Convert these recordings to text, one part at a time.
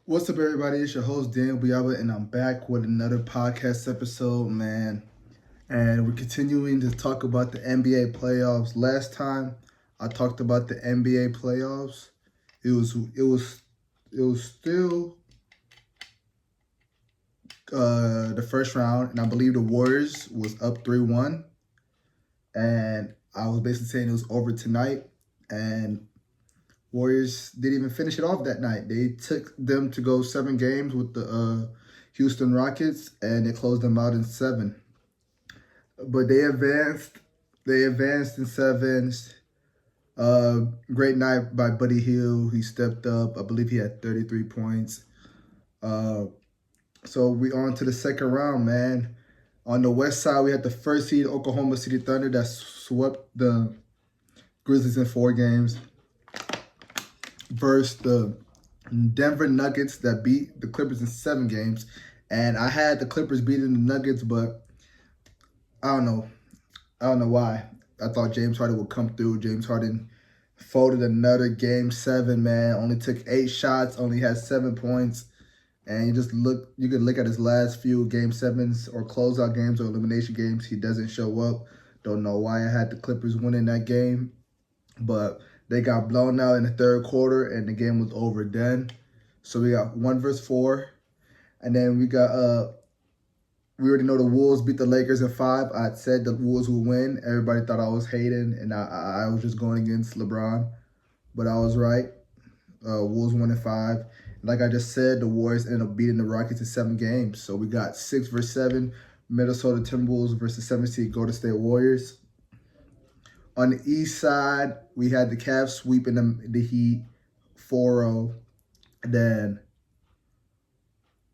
What's up, everybody? It's your host, Dan Biaba, and I'm back with another podcast episode, man. And we're continuing to talk about the NBA playoffs. Last time I talked about the NBA playoffs, it was still the first round, and I believe the Warriors was up 3-1, and I was basically saying it was over tonight, and Warriors didn't even finish it off that night. They took them to go 7 games with the Houston Rockets, and they closed them out in 7. But they advanced. They advanced in 7s. Great night by Buddy Hield. He stepped up. I believe he had 33 points. So we on to the second round, man. On the west side, we had the first seed Oklahoma City Thunder that swept the Grizzlies in 4 games versus the Denver Nuggets that beat the Clippers in 7 games. And I had the Clippers beating the Nuggets, but I don't know why. I thought James Harden would come through. James Harden folded another game 7, man. Only took 8 shots, only had 7 points. And you could look at his last few game 7s or closeout games or elimination games. He doesn't show up. Don't know why I had the Clippers winning that game. But they got blown out in the third quarter and the game was over then. So we got 1 versus 4. And then we already know the Wolves beat the Lakers in 5. I said the Wolves would win. Everybody thought I was hating, and I was just going against LeBron. But I was right. Wolves won in 5. Like I just said, the Warriors ended up beating the Rockets in 7 games. So we got 6 versus 7, Minnesotatimberwolves versus 7 seed Golden State Warriors. On the east side, we had the Cavs sweeping the Heat 4-0. Then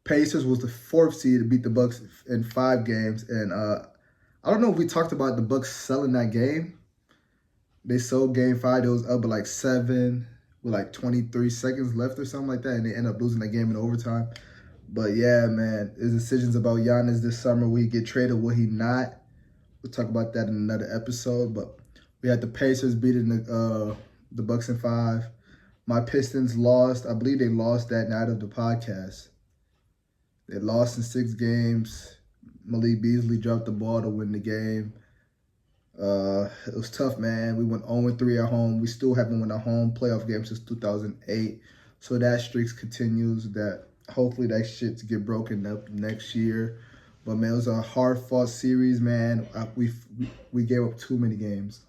Pacers was the 4th seed to beat the Bucks in 5 games. And I don't know if we talked about the Bucks selling that game. They sold game 5. It was up by like 7 with like 23 seconds left or something like that. And they ended up losing that game in overtime. But yeah, man, his decisions about Giannis this summer. Will he get traded? Will he not? We'll talk about that in another episode. But we had the Pacers beating the Bucks in 5. My Pistons lost. I believe they lost that night of the podcast. They lost in 6 games. Malik Beasley dropped the ball to win the game. It was tough, man. We went 0-3 at home. We still haven't won a home playoff game since 2008. So that streak continues. That hopefully that shit's get broken up next year. But man, it was a hard-fought series, man. We gave up too many games.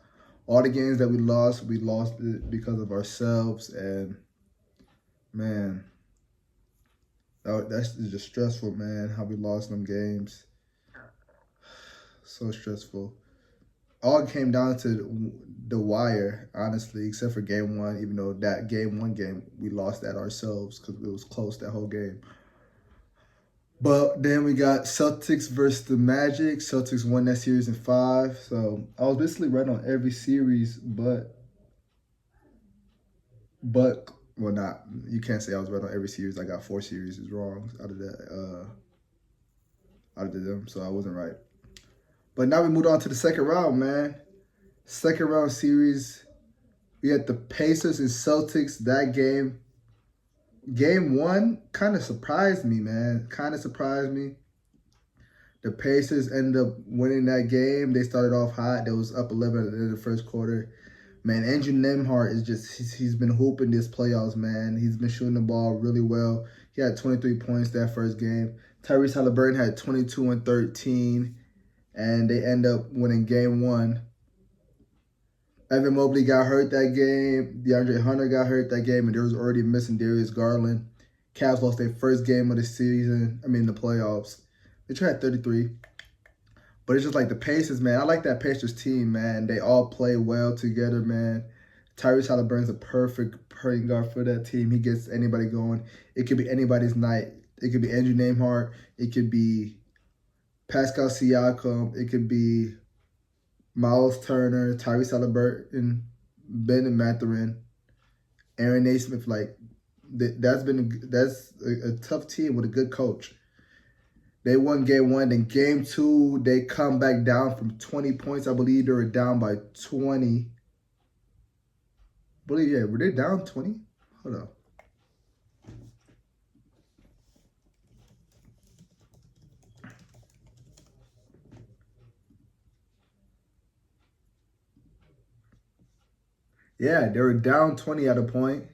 All the games that we lost it because of ourselves. And man, that's just stressful, man. How we lost them games. So stressful. All came down to the wire, honestly, except for game 1, even though that game 1 game, we lost that ourselves because it was close that whole game. But then we got Celtics versus the Magic. Celtics won that series in 5. So I was basically right on every series, but well, not. You can't say I was right on every series. I got 4 series wrong out of them, so I wasn't right. But now we moved on to the second round, man. Second round series, we had the Pacers and Celtics. That game, game 1, kind of surprised me, man. Kind of surprised me. The Pacers ended up winning that game. They started off hot. They was up 11 at the end of the first quarter. Man, Andrew Nembhard is he's been hooping this playoffs, man. He's been shooting the ball really well. He had 23 points that first game. Tyrese Halliburton had 22 and 13. And they end up winning game 1. Evan Mobley got hurt that game. DeAndre Hunter got hurt that game, and there was already missing Darius Garland. Cavs lost their first game of the season. The playoffs. They tried 33. But it's just like the Pacers, man. I like that Pacers team, man. They all play well together, man. Tyrese Halliburton's a perfect point guard for that team. He gets anybody going. It could be anybody's night. It could be Andrew Nembhard. It could be Pascal Siakam, it could be Miles Turner, Tyrese Halliburton, Ben Mathurin, Aaron Naismith. Like that's a tough team with a good coach. They won game 1, then game 2 they come back down from 20 points. I believe they were down by 20. Were they down 20? Hold on. Yeah, they were down 20 at a point.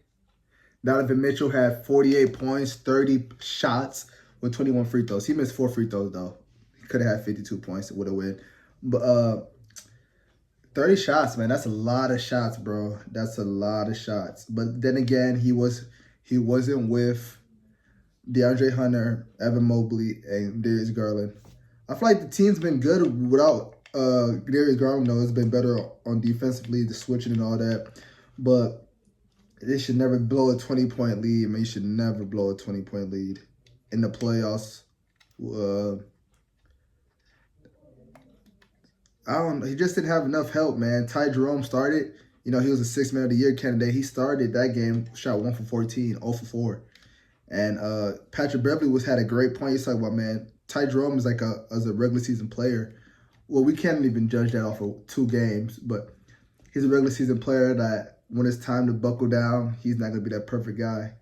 Donovan Mitchell had 48 points, 30 shots with 21 free throws. He missed 4 free throws, though. He could have had 52 points. It would have won. But 30 shots, man. That's a lot of shots, bro. That's a lot of shots. But then again, he wasn't with DeAndre Hunter, Evan Mobley, and Darius Garland. I feel like the team's been good without Darius Garland, though. It's been better on defensively, the switching and all that. But they should never blow a 20-point lead. Man, you should never blow a 20-point lead in the playoffs. I don't know. He just didn't have enough help, man. Ty Jerome started. You know, he was a 6 Man of the Year candidate. He started that game, shot 1 for 14, 0 for 4. And Patrick Beverley had a great point. He's talking about, man, Ty Jerome is like as a regular season player. Well, we can't even judge that off of 2 games, but he's a regular season player that when it's time to buckle down, he's not going to be that perfect guy.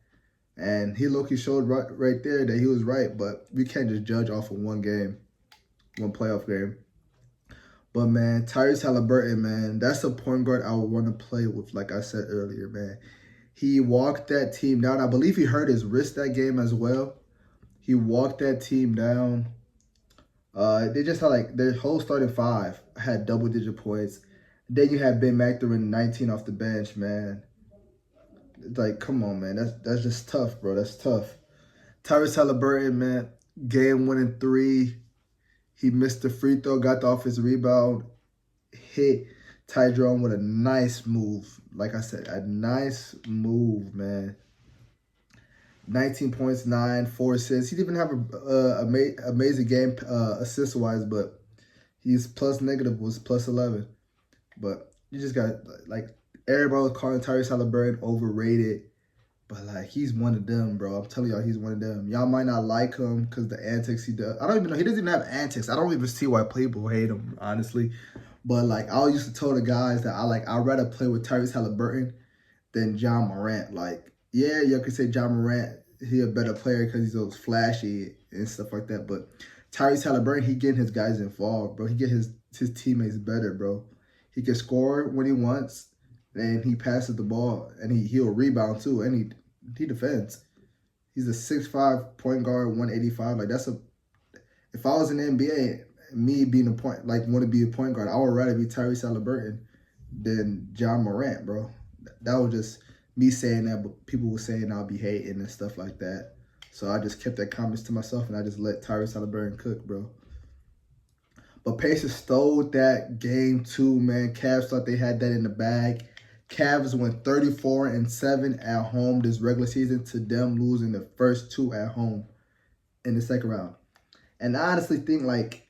And he low-key showed right there that he was right, but we can't just judge off of one game, one playoff game. But, man, Tyrese Halliburton, man, that's a point guard I would want to play with, like I said earlier, man. He walked that team down. I believe he hurt his wrist that game as well. He walked that team down. They just had, like, their whole starting 5 had double-digit points. Then you had Ben McThernan 19 off the bench, man. It's like, come on, man. That's just tough, bro. That's tough. Tyrese Halliburton, man, game-winning 3. He missed the free throw, got the offensive rebound, hit Ty Jerome with a nice move. Like I said, a nice move, man. 19 points, 4 assists. He didn't even have a amazing game assist-wise, but his plus negative was plus 11. But you just got, like, everybody was calling Tyrese Halliburton overrated. But, like, he's one of them, bro. I'm telling y'all, he's one of them. Y'all might not like him because the antics he does. I don't even know. He doesn't even have antics. I don't even see why people hate him, honestly. But, like, I always used to tell the guys that I'd rather play with Tyrese Halliburton than John Morant. Like, yeah, you could say John Morant, he a better player because he's those flashy and stuff like that. But Tyrese Halliburton, he getting his guys involved, bro. He get his teammates better, bro. He can score when he wants, and he passes the ball, and he'll rebound too, and he defends. He's a 6'5" point guard, 185. Like, if I was in the NBA, me being want to be a point guard, I would rather be Tyrese Halliburton than John Morant, bro. That was just me saying that, but people were saying I'll be hating and stuff like that. So I just kept that comments to myself, and I just let Tyrese Halliburton cook, bro. But Pacers stole that game too, man. Cavs thought they had that in the bag. Cavs went 34-7 at home this regular season to them losing the first 2 at home in the second round. And I honestly think, like,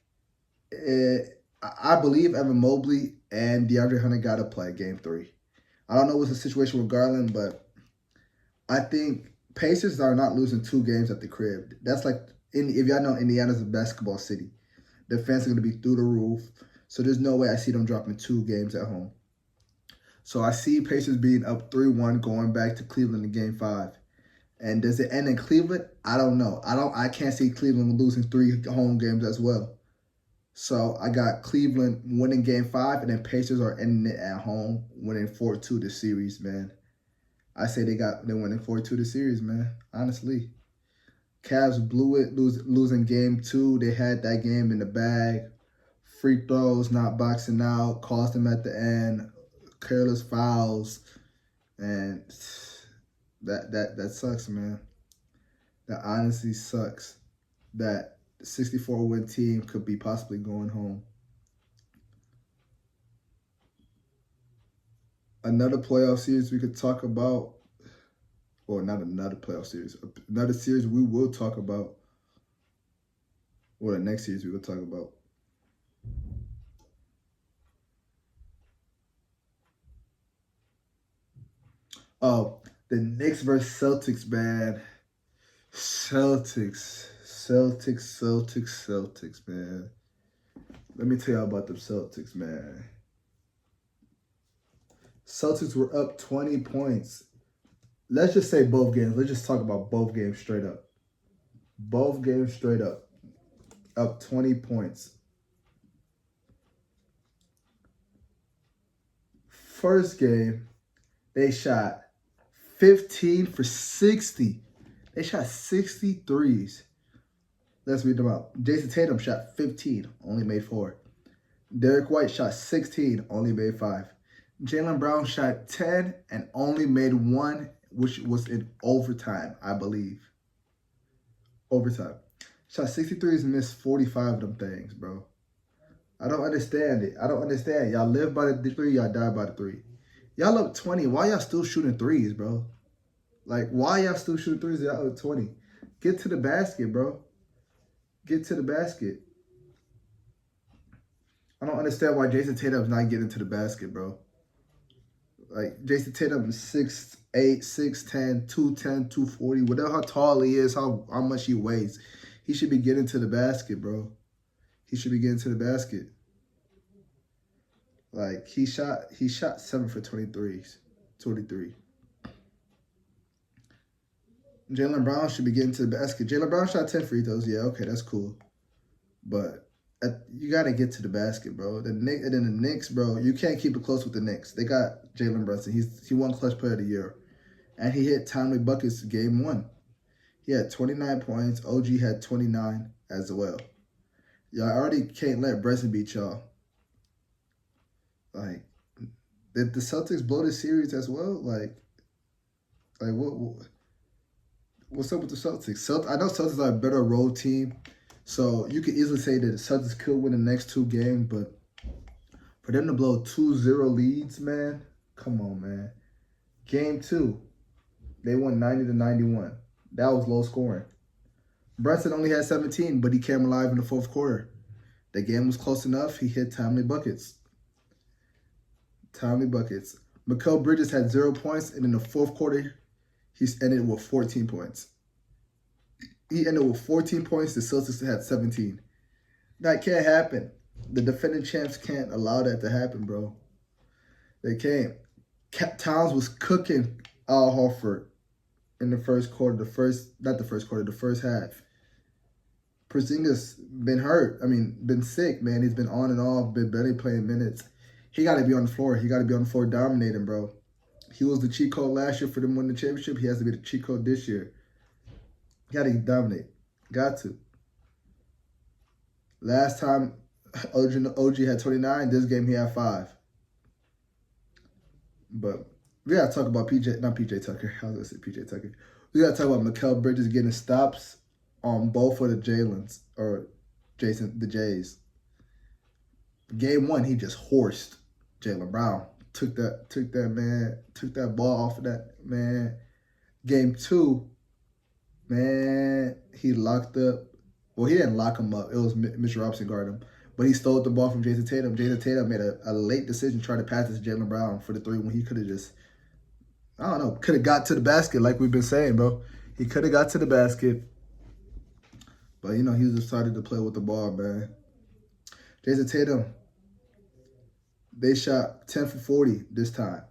I believe Evan Mobley and DeAndre Hunter got to play game 3. I don't know what's the situation with Garland, but I think Pacers are not losing 2 games at the crib. That's like, if y'all know, Indiana's a basketball city. Their fans are going to be through the roof. So there's no way I see them dropping 2 games at home. So I see Pacers being up 3-1 going back to Cleveland in game 5. And does it end in Cleveland? I don't know. I can't see Cleveland losing 3 home games as well. So I got Cleveland winning game 5, and then Pacers are ending it at home, winning 4-2 the series, man. I say they're winning 4-2 the series, man. Honestly. Cavs blew it, losing game 2. They had that game in the bag. Free throws, not boxing out, cost them at the end. Careless fouls, and that sucks, man. That honestly sucks. That 64-win team could be possibly going home. Another playoff series we could talk about, or not another playoff series, another series we will talk about, or the next series we will talk about. Oh, the Knicks versus Celtics, man. Celtics, man. Let me tell y'all about the Celtics, man. Celtics were up 20 points. Let's just say both games. Let's just talk about both games straight up. Both games straight up. Up 20 points. First game, They shot 15 for 60. They shot 60 threes. Let's read them out. Jason Tatum shot 15, only made 4. Derek White shot 16, only made 5. Jaylen Brown shot 10 and only made 1, which was in overtime, I believe. Overtime. Shot 63s and missed 45 of them things, bro. I don't understand it. I don't understand. Y'all live by the 3, y'all die by the 3. Y'all up 20. Why y'all still shooting 3s, bro? Like, why y'all still shooting 3s? Y'all up 20. Get to the basket, bro. Get to the basket. I don't understand why Jason Tatum's not getting to the basket, bro. Like, Jason Tatum is 6'8", 6'10", 210, 240. Whatever how tall he is, how much he weighs. He should be getting to the basket, bro. He should be getting to the basket. Like, he shot 7 for 23. Jaylen Brown should be getting to the basket. Jaylen Brown shot 10 free throws. Yeah, okay, that's cool. But you got to get to the basket, bro. And then the Knicks, bro, you can't keep it close with the Knicks. They got Jalen Brunson. He won Clutch Player of the Year. And he hit timely buckets game 1. He had 29 points. OG had 29 as well. Y'all already can't let Brunson beat y'all. Like, did the Celtics blow the series as well? Like what's up with the Celtics? I know Celtics are a better road team, so you could easily say that the Celtics could win the next 2 games, but for them to blow 2-0 leads, man, come on, man. Game 2, they won 90-91. That was low scoring. Brunson only had 17, but he came alive in the 4th quarter. The game was close enough. He hit timely buckets. Mikal Bridges had 0 points, and in the 4th quarter, he ended with 14 points. He ended with 14 points. The Celtics had 17. That can't happen. The defending champs can't allow that to happen, bro. They can't. Towns was cooking Al Horford in the first quarter. The first half. Porzingis been sick, man. He's been on and off, been barely playing minutes. He got to be on the floor. He got to be on the floor dominating, bro. He was the cheat code last year for them winning the championship. He has to be the cheat code this year. He got to dominate. Got to. Last time, OG had 29. This game, he had 5. But we got to talk about not PJ Tucker. I was going to say PJ Tucker. We got to talk about Mikal Bridges getting stops on both of the the Jays. Game 1, he just horsed Jaylen Brown. Took that ball off of that man. Game 2, man, he locked up. Well, he didn't lock him up. It was Mr. Robinson guarding him. But he stole the ball from Jason Tatum. Jason Tatum made a late decision trying to pass it to Jaylen Brown for the 3 when he could have just, could have got to the basket like we've been saying, bro. He could have got to the basket. But, he decided to play with the ball, man. Jason Tatum, they shot 10 for 40 this time.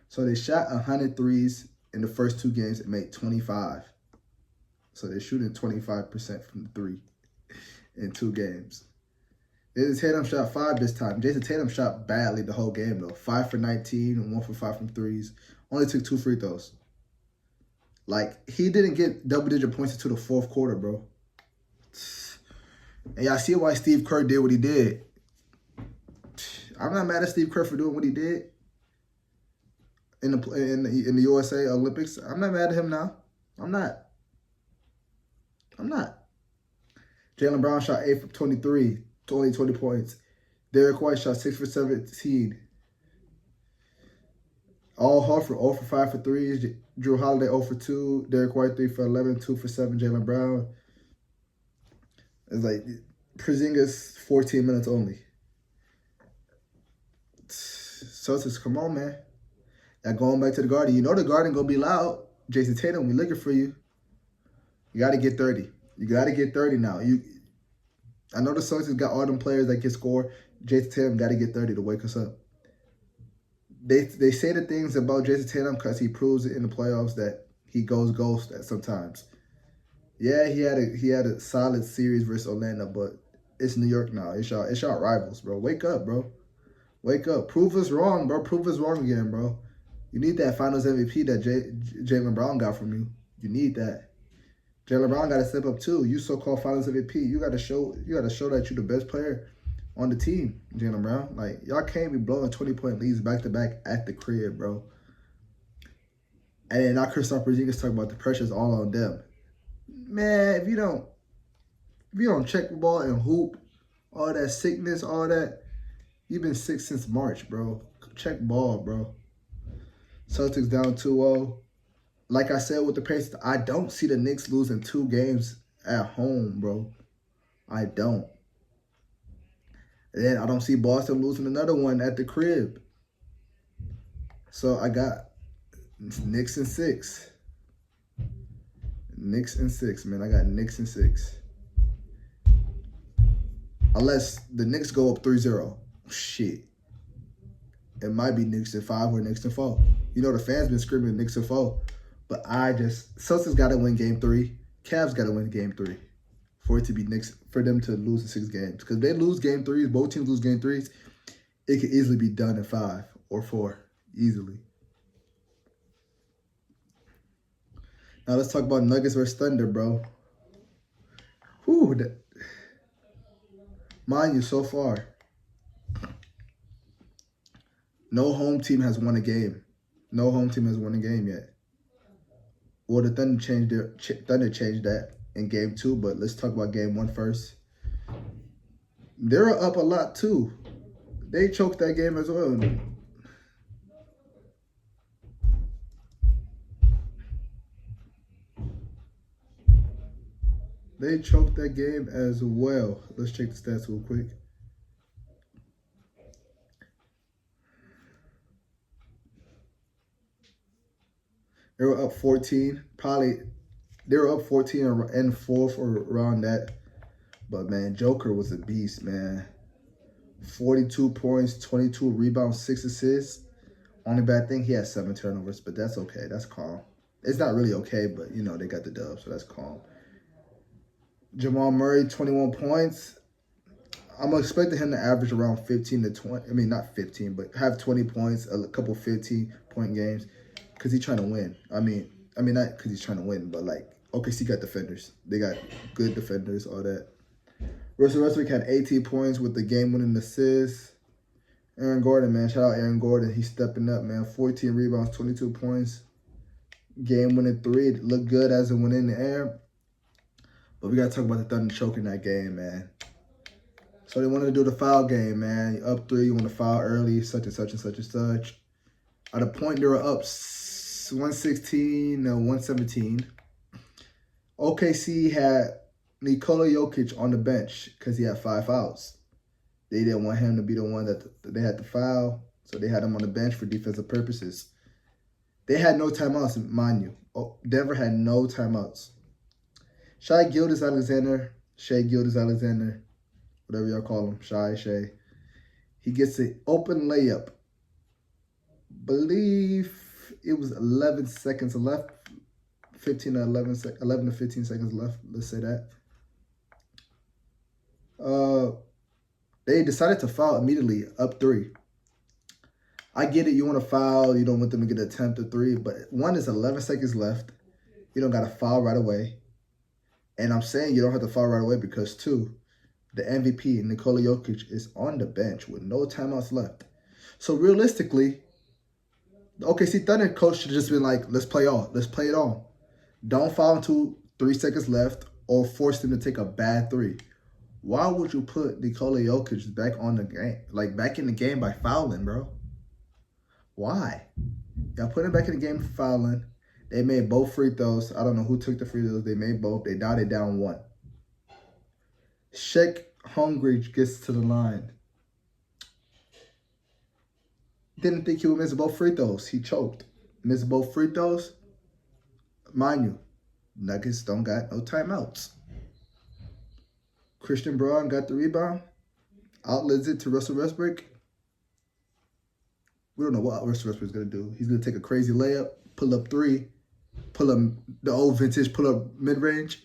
So they shot 100 threes in the first 2 games and made 25. So they're shooting 25% from the 3 in 2 games. Jason Tatum shot 5 this time. Jason Tatum shot badly the whole game, though. 5 for 19 and 1 for 5 from threes. Only took 2 free throws. Like, he didn't get double-digit points until the 4th quarter, bro. And y'all see why Steve Kerr did what he did. I'm not mad at Steve Kerr for doing what he did in the USA Olympics. I'm not mad at him now. I'm not. Jaylen Brown shot 8 for 23, only 20 points. Derek White shot 6 for 17. Al Horford 0 for 5 for 3s. Drew Holiday 0 for 2. Derek White 3 for 11, 2 for 7. Jaylen Brown. It's like Porzingis 14 minutes only. Celtics, come on, man. Now going back to the Garden. You know the Garden gonna be loud. Jason Tatum, we looking for you. You got to get 30. You got to get 30 now. I know the Celtics got all them players that can score. Jason Tatum got to get 30 to wake us up. They say the things about Jason Tatum because he proves it in the playoffs that he goes ghost at sometimes. Yeah, he had a solid series versus Orlando, but it's New York now. It's y'all rivals, bro. Wake up, bro. Wake up. Prove us wrong, bro. Prove us wrong again, bro. You need that Finals MVP that Jaylen Brown got from you. You need that. Jaylen Brown got to step up too. You so-called Finals MVP. You got to show that you're the best player on the team, Jaylen Brown. Like, y'all can't be blowing 20-point leads back-to-back at the crib, bro. And then now Kristaps Porzingis talking about the pressure's all on them. Man, if you don't check the ball and hoop, all that sickness, all that, you've been sick since March, bro. Check ball, bro. Celtics down 2-0. Like I said with the Pacers, I don't see the Knicks losing 2 games at home, bro. I don't. And then I don't see Boston losing another one at the crib. So I got Knicks in 6. Knicks in 6, man. I got Knicks in 6. Unless the Knicks go up 3-0. Shit. It might be Knicks in 5 or Knicks in 4. You know the fans been screaming Knicks in 4. But Celtics got to win Game 3. Cavs got to win Game 3 for it to be Knicks, for them to lose in 6 games. Because if they lose Game 3s, both teams lose Game 3s, it could easily be done in 5 or 4. Easily. Now let's talk about Nuggets versus Thunder, bro. Whew. Mind you, so far, no home team has won a game. No home team has won a game yet. Well, the Thunder changed that in Game 2, but let's talk about Game 1 first. They're up a lot, too. They choked that game as well. They choked that game as well. Let's check the stats real quick. They were up 14. They were up 14 and 4th or around that. But, man, Joker was a beast, man. 42 points, 22 rebounds, 6 assists. Only bad thing, he had 7 turnovers, but that's okay. That's calm. It's not really okay, but, you know, they got the dub, so that's calm. Jamal Murray, 21 points. I'm expecting him to average around 15 to 20. I mean, not 15, but have 20 points, a couple 15-point games. Because he's trying to win. I mean, not because he's trying to win, but like, OKC got defenders. They got good defenders, all that. Russell Westbrook had 18 points with the game-winning assist. Aaron Gordon, man. Shout out Aaron Gordon. He's stepping up, man. 14 rebounds, 22 points. Game-winning 3. It looked good as it went in the air. But we got to talk about the Thunder choking that game, man. So they wanted to do the foul game, man. You're up 3, you want to foul early, such and such and such and such. At a point, they were up 116 to 117. OKC had Nikola Jokic on the bench because he had 5 fouls. They didn't want him to be the one that they had to foul, so they had him on the bench for defensive purposes. They had no timeouts, mind you. Denver had no timeouts. Shai Gilgeous-Alexander, whatever y'all call him, Shai. He gets an open layup. Believe it was 11 seconds left. 11 to 15 seconds left. Let's say that. They decided to foul immediately, up 3. I get it. You want to foul. You don't want them to get an attempt at 3. But 1 is 11 seconds left. You don't got to foul right away. And I'm saying you don't have to foul right away because, 2, the MVP, Nikola Jokic, is on the bench with no timeouts left. So realistically, the OKC Thunder coach should have just been like, let's play all. Let's play it all. Don't foul until 3 seconds left or force them to take a bad 3. Why would you put Nikola Jokic back on the game, like back in the game by fouling, bro? Why? Y'all put him back in the game for fouling. They made both free throws. I don't know who took the free throws. They made both. They down 1. Sheik Hungry gets to the line. Didn't think he would miss both free throws. He choked. Missed both free throws. Mind you, Nuggets don't got no timeouts. Christian Braun got the rebound. Outlets it to Russell Westbrook. We don't know what Russell Westbrook's going to do. He's going to take a crazy layup, pull up 3, pull up the old vintage pull-up mid-range.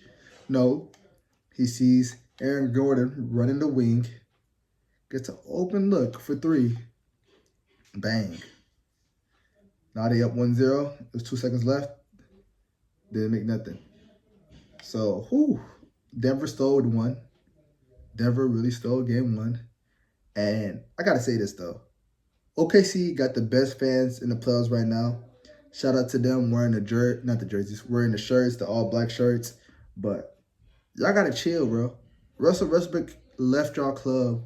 No. He sees Aaron Gordon running the wing. Gets an open look for 3. Bang. Now they up 1-0. There's 2 seconds left. Didn't make nothing. So, Denver stole one. Denver really stole game 1. And I got to say this, though. OKC got the best fans in the playoffs right now. Shout out to them wearing wearing the shirts, the all-black shirts. But y'all got to chill, bro. Russell Westbrook left y'all club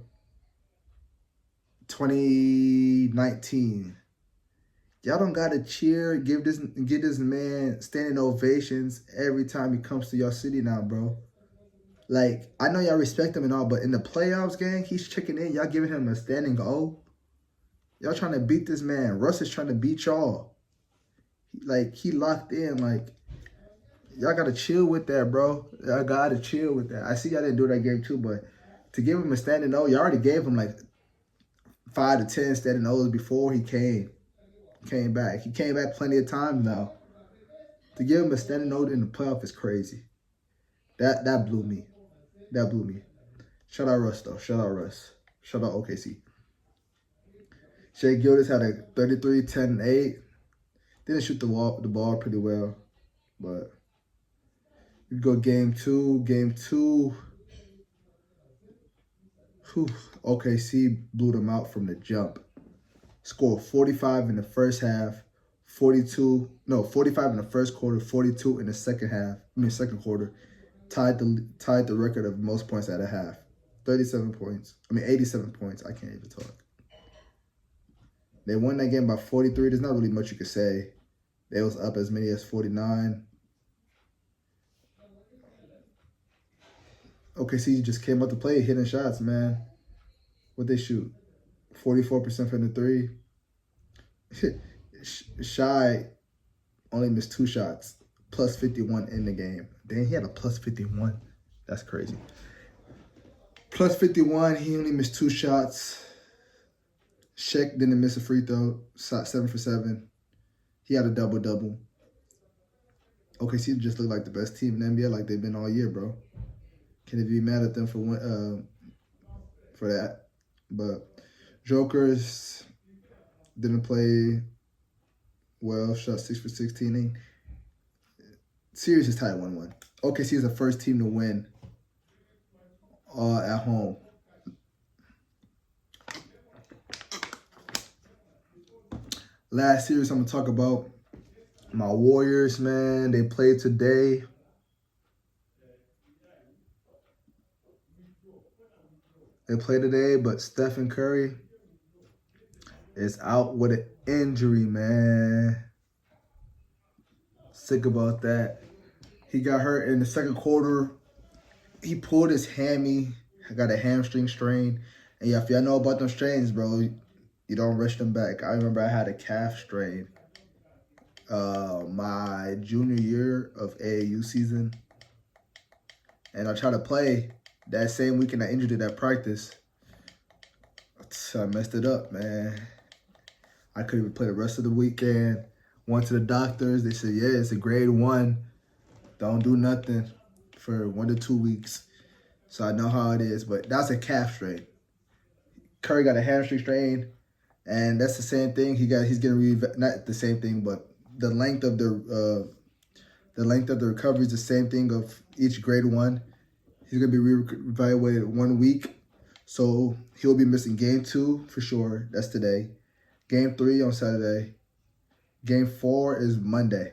2019. Y'all don't got to cheer, give this man standing ovations every time he comes to your city now, bro. Like, I know y'all respect him and all, but in the playoffs game, he's checking in. Y'all giving him a standing O. Y'all trying to beat this man. Russ is trying to beat y'all. He locked in. Like, y'all got to chill with that, bro. Y'all got to chill with that. I see y'all didn't do that game too, but to give him a standing O, y'all already gave him like 5 to 10 standing O's before he came back. He came back plenty of times now. To give him a standing O in the playoff is crazy. That blew me. That blew me. Shout out Russ, though. Shout out Russ. Shout out OKC. Shea Gildas had a 33, 10, and 8. Didn't shoot the ball pretty well. But we go game 2. Game 2. OKC blew them out from the jump. Scored 45 in the first half. 45 in the first quarter, 42 in the second quarter. Tied the record of most points at a half. 87 points. I can't even talk. They won that game by 43. There's not really much you could say. They was up as many as 49. OKC just came out to play, hitting shots, man. What'd they shoot? 44% from the 3. Shy only missed 2 shots. Plus 51 in the game. Dang, he had a plus 51. That's crazy. Plus 51, he only missed 2 shots. Shaq didn't miss a free throw. Shot 7 for 7. He had a double-double. OKC just looked like the best team in the NBA like they've been all year, bro. Can you be mad at them for that? But Jokers didn't play well. Shot 6 for 16. Series is tied 1-1. OKC is the first team to win at home. Last series I'm going to talk about my Warriors, man. They played today. But Stephencurry is out with an injury, man. Sick about that. He got hurt in the second quarter. He pulled his hammy. I got a hamstring strain. And yeah, if y'all know about them strains, bro, you don't rush them back. I remember I had a calf strain my junior year of AAU season. And I tried to play that same weekend. I injured it at practice. So I messed it up, man. I couldn't even play the rest of the weekend. Went to the doctors. They said, yeah, it's a grade 1. Don't do nothing for 1 to 2 weeks. So I know how it is. But that's a calf strain. Curry got a hamstring strain. And that's the same thing. He's getting not the same thing, but the length of the recovery is the same thing of each grade 1. He's gonna be reevaluated 1 week, so he'll be missing game 2 for sure. That's today. Game 3 on Saturday. Game 4 is Monday.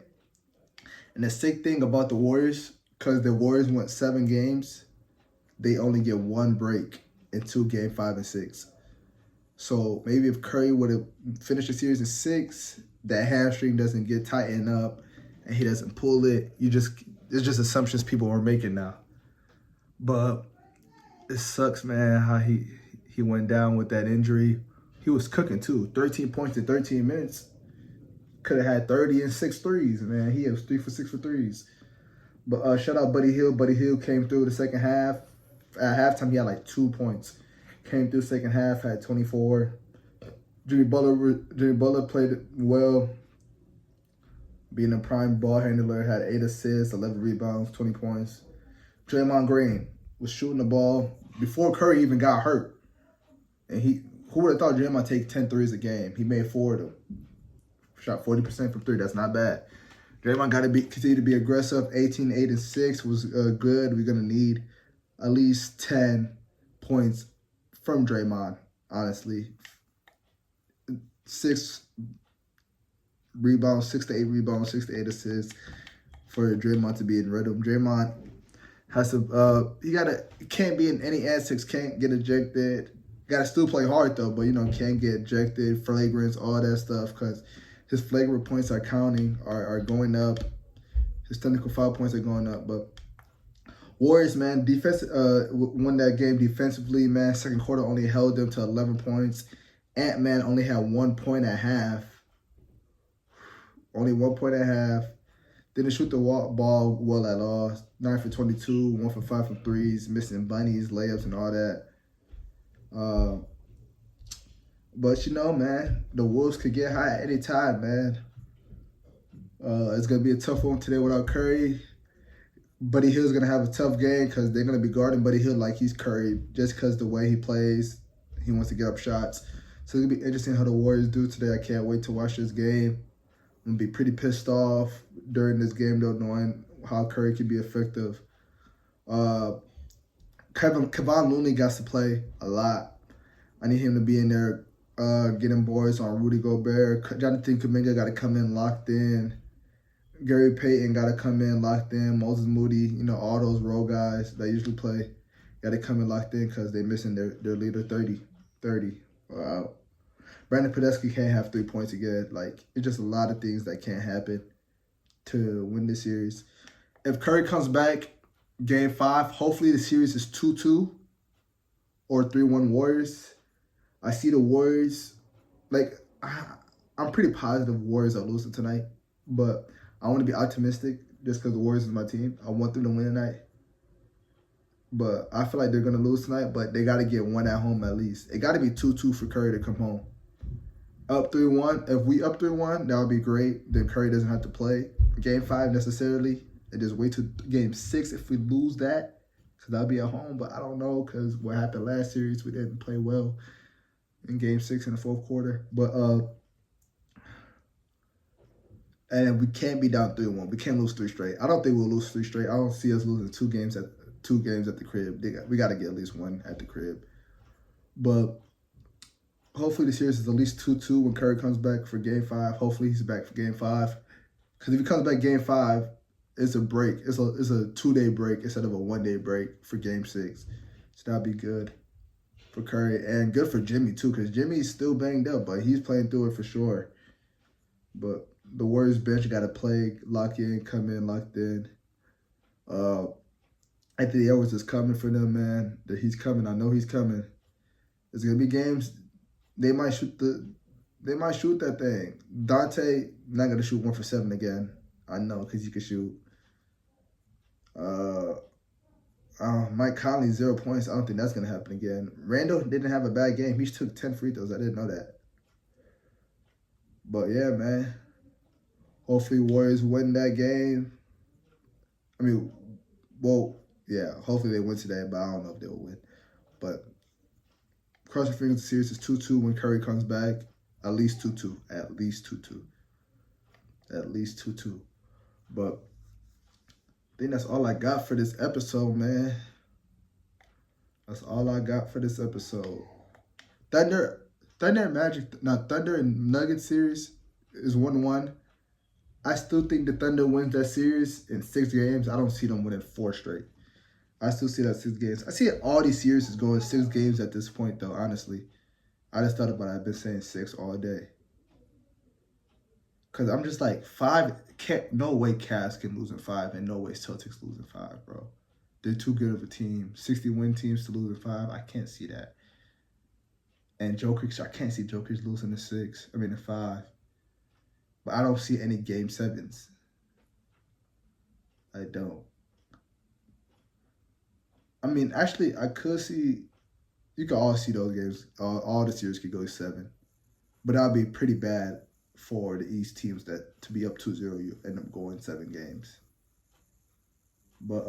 And the sick thing about the Warriors, because the Warriors went 7 games, they only get 1 break into game 5 and 6. So maybe if Curry would have finished the series in 6, that hamstring doesn't get tightened up and he doesn't pull it. It's just assumptions people are making now. But it sucks, man, how he went down with that injury. He was cooking too. 13 points in 13 minutes. Could have had 30 and 6 threes, man. He was 3 for 6 for threes. But shout out Buddy Hield. Buddy Hield came through the second half. At halftime, he had like 2 points. Came through second half, had 24. Jimmy Butler played well. Being a prime ball handler, had 8 assists, 11 rebounds, 20 points. Draymond Green was shooting the ball before Curry even got hurt. And who would have thought Draymond take 10 threes a game? He made 4 of them. Shot 40% from 3. That's not bad. Draymond got to continue to be aggressive. 18, 8, and 6 was good. We're going to need at least 10 points from Draymond, honestly. 6 rebounds, 6 to 8 rebounds, 6 to 8 assists for Draymond to be in rhythm. Draymond has to, he can't be in any antics, can't get ejected. Got to still play hard though, but can't get ejected, flagrants, all that stuff, because his flagrant points are counting, are going up. His technical foul points are going up. But Warriors, man, defense won that game defensively, man. Second quarter only held them to 11 points. Ant-Man only had 1 point at half. Only 1 point at half. Didn't shoot the ball well at all. 9 for 22, 1 for 5 from threes, missing bunnies, layups, and all that. But man, the Wolves could get high at any time, man. It's gonna be a tough one today without Curry. Buddy Hield's gonna have a tough game because they're gonna be guarding Buddy Hield like he's Curry, just because the way he plays, he wants to get up shots. So it's gonna be interesting how the Warriors do today. I can't wait to watch this game. I'm gonna be pretty pissed off during this game though, knowing how Curry can be effective. Kevon Looney got to play a lot. I need him to be in there getting boards on Rudy Gobert. Jonathan Kuminga got to come in locked in. Gary Payton got to come in locked in. Moses Moody, all those role guys that usually play got to come in locked in because they're missing their leader 30. Wow. Brandon Podesky can't have 3 points again. It's just a lot of things that can't happen to win this series. If Curry comes back, Game 5, hopefully the series is 2-2 or 3-1 Warriors. I see the Warriors, I'm pretty positive Warriors are losing tonight, but I want to be optimistic just because the Warriors is my team. I want them to win tonight. But I feel like they're going to lose tonight, but they got to get one at home at least. It got to be 2-2 for Curry to come home. Up 3-1. If we up 3-1, that would be great. Then Curry doesn't have to play Game 5 necessarily. And just wait till Game 6 if we lose that, because that'll be at home. But I don't know, because what happened last series, we didn't play well in Game 6 in the fourth quarter. But and we can't be down 3-1. We can't lose 3 straight. I don't think we'll lose 3 straight. I don't see us losing 2 games at the crib. We got to get at least 1 at the crib. But hopefully the series is at least 2-2 when Curry comes back for Game 5. Hopefully he's back for Game 5. Because if he comes back Game 5, it's a break. It's a 2-day break instead of a 1-day break for Game 6. So that'll be good for Curry. And good for Jimmy, too, because Jimmy's still banged up, but he's playing through it for sure. But the Warriors bench got to play, lock in, come in, locked in. Anthony Edwards is coming for them, man. He's coming. I know he's coming. There's going to be games. They might shoot that thing. Dante not going to shoot 1 for 7 again. I know, because he can shoot. Mike Conley, 0 points. I don't think that's going to happen again. Randall didn't have a bad game. He took 10 free throws. I didn't know that. But, yeah, man. Hopefully Warriors win that game. Hopefully they win today, but I don't know if they'll win. But cross your fingers, the series is 2-2 when Curry comes back. At least 2-2. At least 2-2. At least 2-2. But I think that's all I got for this episode, man. That's all I got for this episode. Thunder and Nuggets series is 1-1. I still think the Thunder wins that series in 6 games. I don't see them winning 4 straight. I still see that 6 games. I see all these series is going 6 games at this point, though, honestly. I just thought about it. I've been saying 6 all day. Because I'm just like, 5, no way Cavs can lose in 5, and no way Celtics lose in 5, bro. They're too good of a team. 60-win teams to lose in 5, I can't see that. And Jokic, I can't see Jokic losing in 5. But I don't see any Game 7s. I don't. Actually, I could see, you could all see those games. All the series could go 7. But that would be pretty bad for the East teams that to be up 2-0, you end up going 7 games. But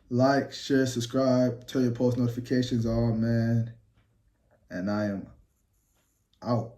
like, share, subscribe, turn your post notifications on, man. And I am out.